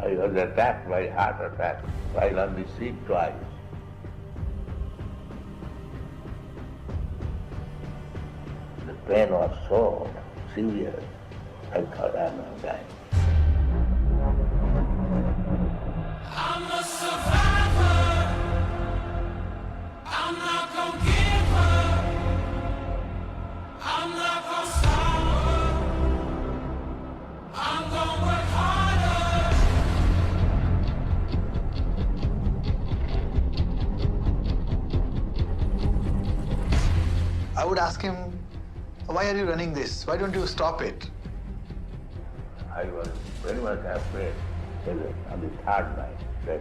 I was attacked by heart attack while on the seat twice. The pain was so severe, I thought I'm going to die. I'm a survivor. I'm not gonna give up. I'm not gonna stop her. I'm gonna work harder. I would ask him, why are you running this? Why don't you stop it? I was very much afraid on the third night that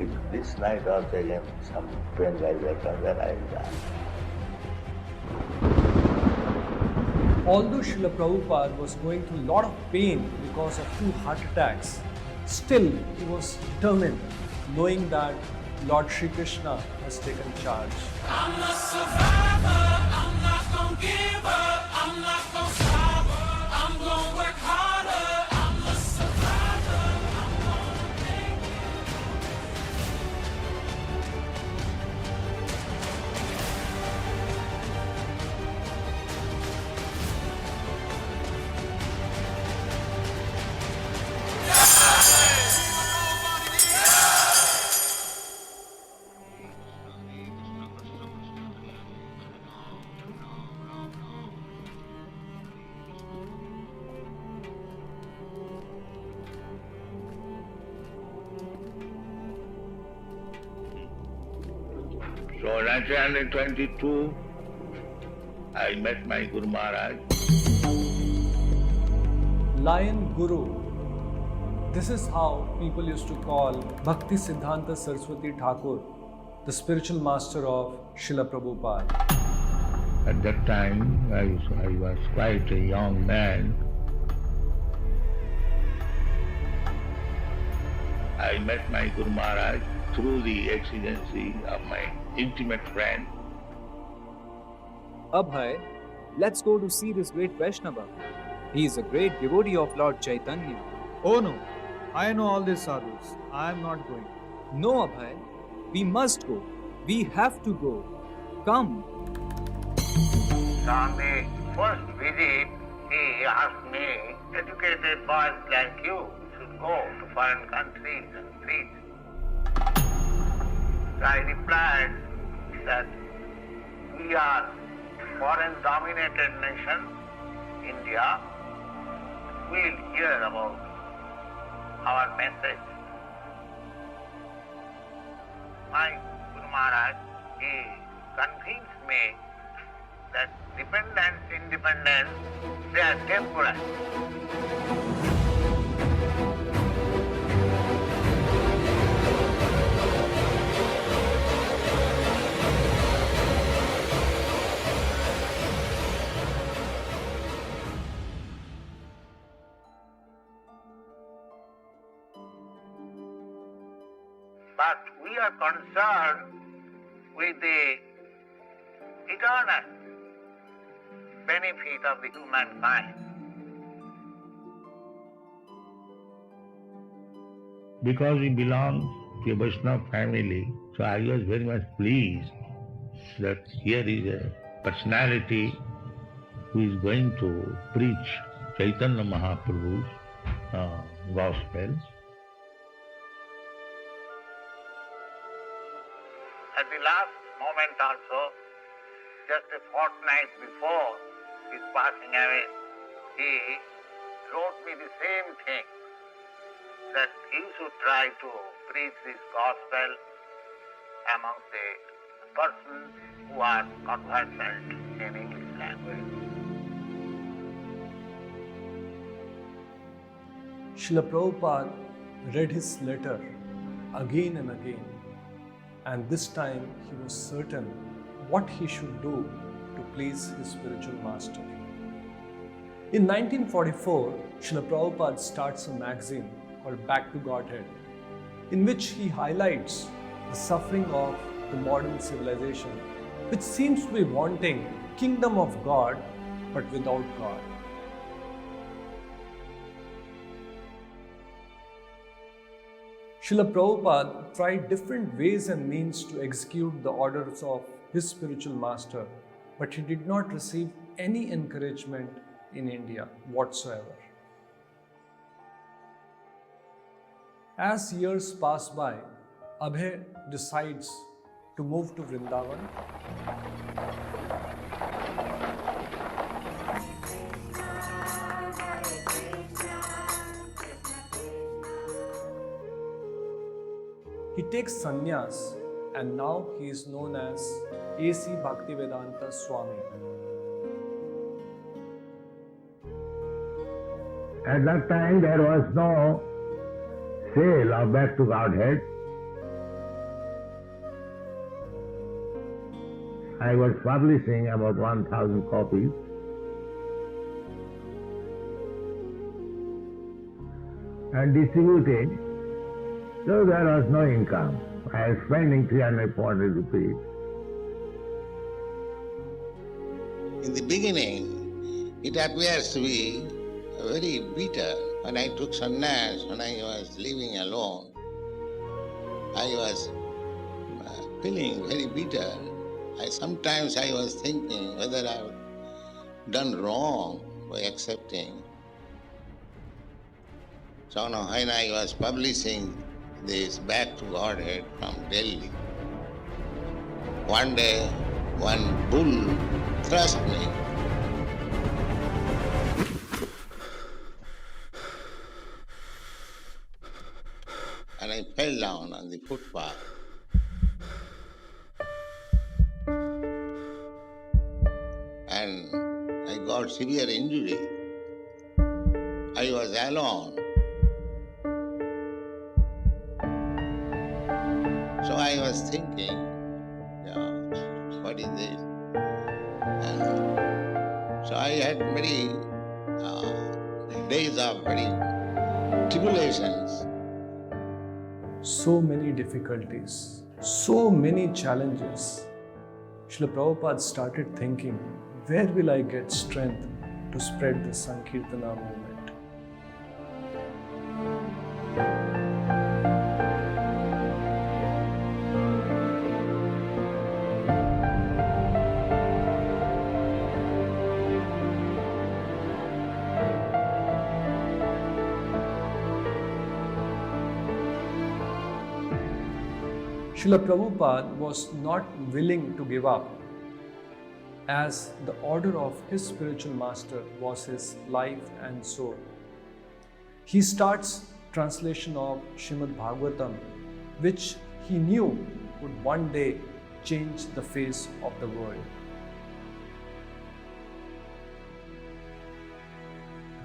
if this night also again some pain like that comes, then I will die. Although Srila Prabhupada was going through a lot of pain because of 2 heart attacks, still he was determined, knowing that Lord Shri Krishna has taken charge. I'm a survivor. I'm not gonna give up. I'm not gonna stop her. I'm gonna work harder. I'm a survivor. I'm gonna make it. So 1922, I met my Guru Maharaj. Lion Guru. This is how people used to call Bhakti Siddhanta Saraswati Thakur, the spiritual master of Srila Prabhupada. At that time, I was quite a young man. I met my Guru Maharaj through the exigency of my intimate friend. Abhay, let's go to see this great Vaishnava. He is a great devotee of Lord Chaitanya. Oh no, I know all these sadhus. I am not going. No, Abhay, we must go. We have to go. Come. So on the first visit, he asked me, educated boys like you should go to foreign countries and preach. So I replied that we are foreign-dominated nation, India. We'll hear about our message. My Guru Maharaj, he convinced me that dependence, independence, they are temporary. But we are concerned with the eternal benefit of the humankind. Because he belongs to a Vaishnava family, so I was very much pleased that here is a personality who is going to preach Chaitanya Mahaprabhu's gospel. At the last moment also, just a fortnight before his passing away, he wrote me the same thing, that he should try to preach this gospel among the persons who are conversant in English language. Srila Prabhupada read his letter again and again, and this time he was certain what he should do to please his spiritual master. In 1944, Srila Prabhupada starts a magazine called Back to Godhead, in which he highlights the suffering of the modern civilization, which seems to be wanting kingdom of God but without God. Srila Prabhupada tried different ways and means to execute the orders of his spiritual master, but he did not receive any encouragement in India whatsoever. As years pass by, Abhay decides to move to Vrindavan. He takes sannyas and now he is known as A.C. Bhaktivedanta Swami. At that time there was no sale of Back to Godhead. I was publishing about 1,000 copies. And distributing, so there was no income. I was spending 300, 400 rupees. In the beginning, it appears to be very bitter. When I took sannyas, when I was living alone, I was feeling very bitter. Sometimes I was thinking whether I've done wrong by accepting. So now when I was publishing this Back to Godhead from Delhi, one day one bull thrust me. And I fell down on the footpath. And I got severe injury. I was alone. So I was thinking, what is this? And so I had many days of very tribulations. So many difficulties, so many challenges. Srila Prabhupada started thinking, where will I get strength to spread the Sankirtana movement? Srila Prabhupada was not willing to give up, as the order of his spiritual master was his life and soul. He starts translation of Srimad Bhagavatam, which he knew would one day change the face of the world.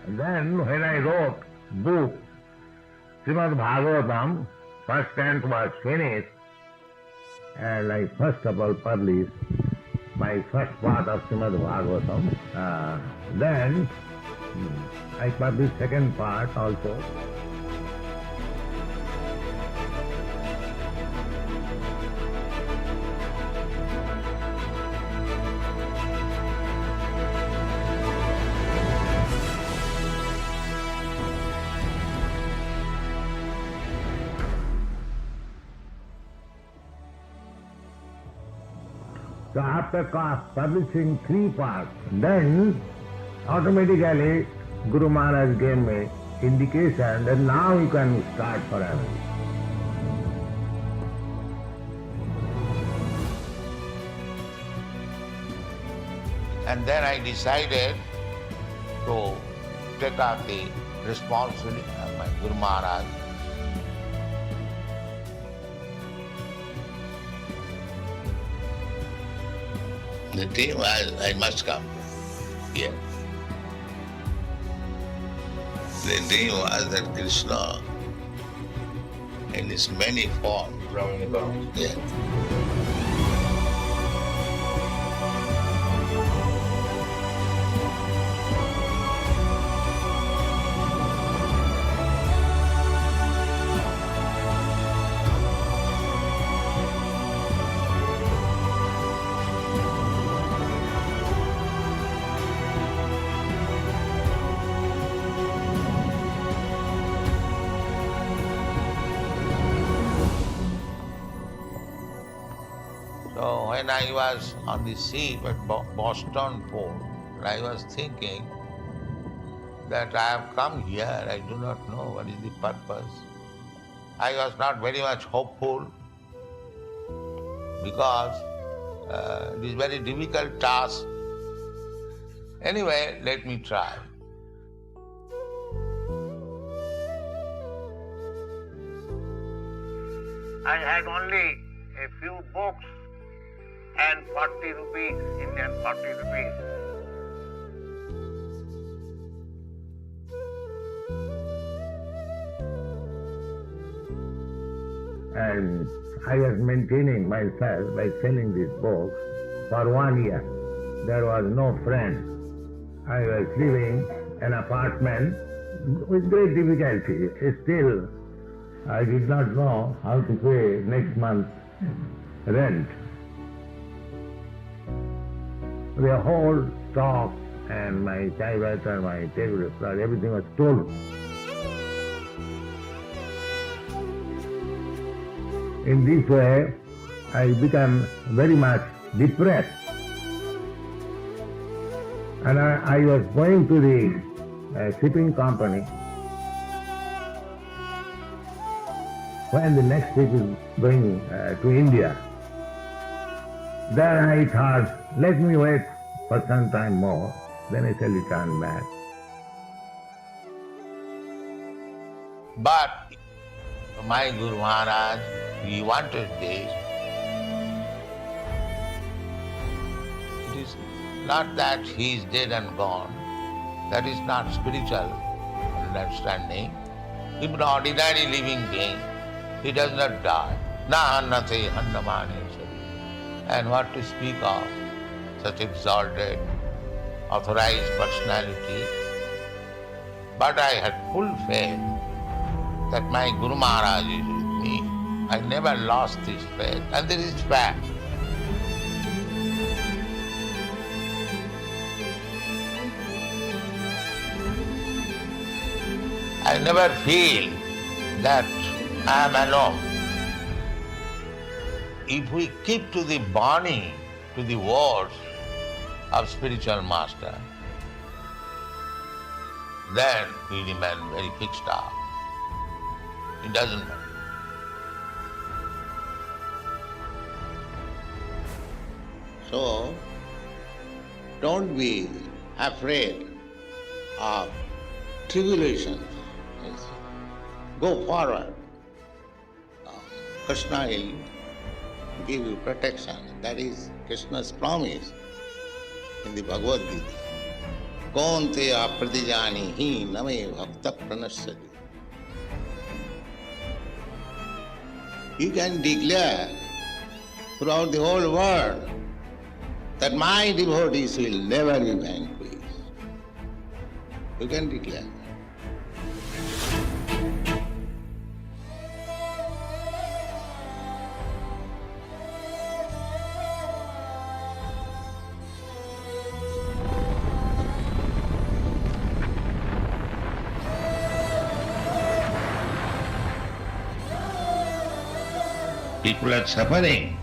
And then when I wrote book, Srimad Bhagavatam, first canto was finished, and I first of all published my first part of Srimad Bhagavatam. Then I published second part also. So after publishing 3 parts, then automatically Guru Maharaj gave me indication that now you can start forever. And then I decided to take up the responsibility of my Guru Maharaj. The dream was, I must come here. The dream was that Krishna, in his many forms, yes. when I was on the sea at Boston Port, I was thinking that I have come here, I do not know what is the purpose. I was not very much hopeful because it is very difficult task. Anyway, let me try. I had only a few books and 40 rupees, Indian 40 rupees. And I was maintaining myself by selling these books for 1 year. There was no friend. I was living in an apartment with great difficulty. Still, I did not know how to pay next month's rent. The whole stock and my typewriter, my telegraph, everything was stolen. In this way, I became very much depressed. And I was going to the shipping company when the next ship is going to India. Then I thought, let me wait for some time more, then I shall return back. But my Guru Maharaj, he wanted this. It is not that he is dead and gone. That is not spiritual understanding. Even an ordinary living being, he does not die. Na annate annamane sari. And what to speak of such exalted, authorized personality. But I had full faith that my Guru Maharaj is with me. I never lost this faith, and this is fact. I never feel that I am alone. If we keep to the Bani, to the words of spiritual master, then we remain very fixed up. It doesn't matter. So, don't be afraid of tribulations. Yes. Go forward. Krishna will give you protection. That is Krishna's promise in the Bhagavad Gita. Kaunteya pratijanihi name bhakta pranashyati. You can declare throughout the whole world that my devotees will never be vanquished. You can declare. People are suffering.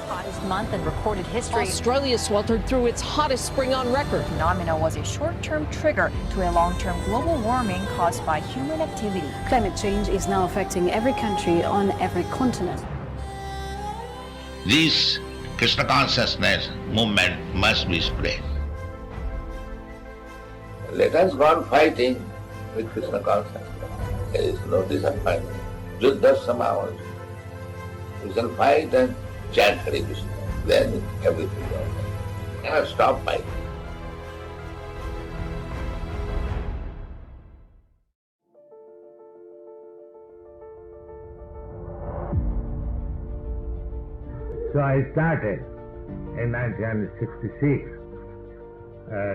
Hottest month in recorded history. Australia sweltered through its hottest spring on record. Phenomenon was a short-term trigger to a long-term global warming caused by human activity. Climate change is now affecting every country on every continent. This Krishna consciousness movement must be spread. Let us go on fighting with Krishna consciousness. There is no disappointment. Just 10 hours. We shall fight and chant Hare Krishna. Then everything is over. You cannot stop fighting. So I started in 1966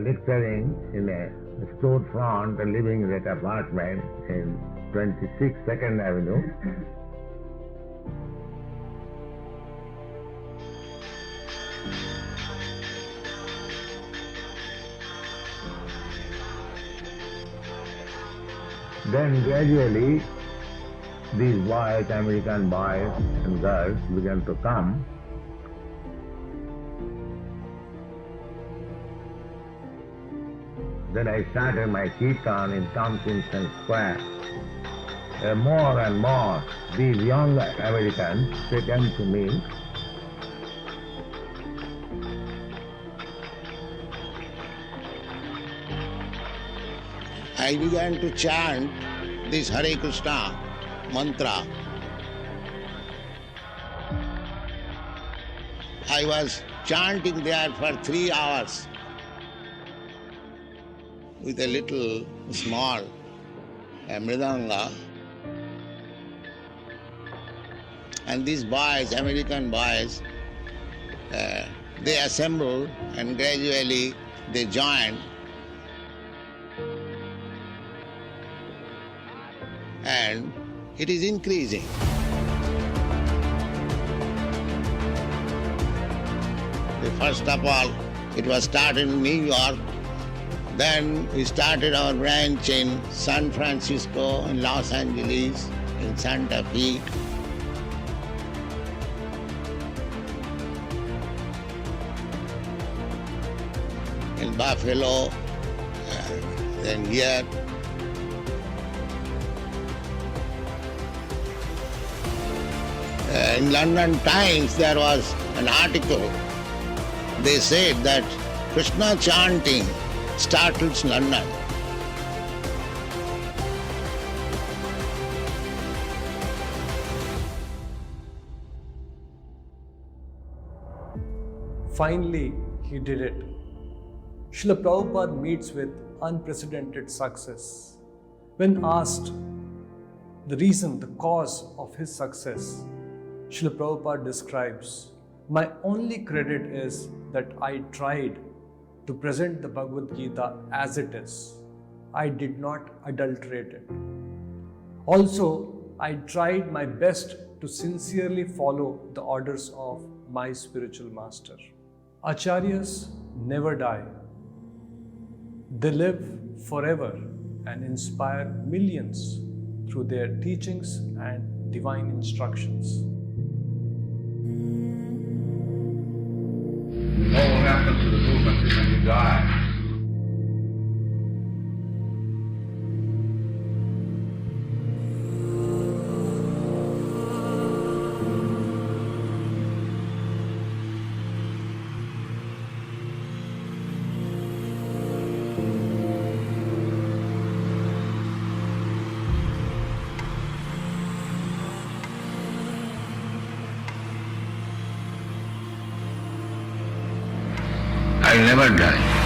lecturing in a storefront, living in that apartment in 26 2nd Avenue. Then gradually these boys, American boys and girls, began to come. Then I started my kirtan in Tompkinson Square. More and more, these young Americans, they came to me. I began to chant this Hare Krishna mantra. I was chanting there for 3 hours with a little small mridanga. And these boys, American boys, they assembled and gradually they joined. And it is increasing. First of all, it was started in New York. Then we started our branch in San Francisco, in Los Angeles, in Santa Fe. In Buffalo, then here. In London Times, there was an article. They said that Krishna chanting startles London. Finally, he did it. Srila Prabhupada meets with unprecedented success. When asked the reason, the cause of his success, Srila Prabhupada describes, "My only credit is that I tried to present the Bhagavad Gita as it is. I did not adulterate it. Also, I tried my best to sincerely follow the orders of my spiritual master." Acharyas never die. They live forever and inspire millions through their teachings and divine instructions. What happens to the movement is when you die. I never die.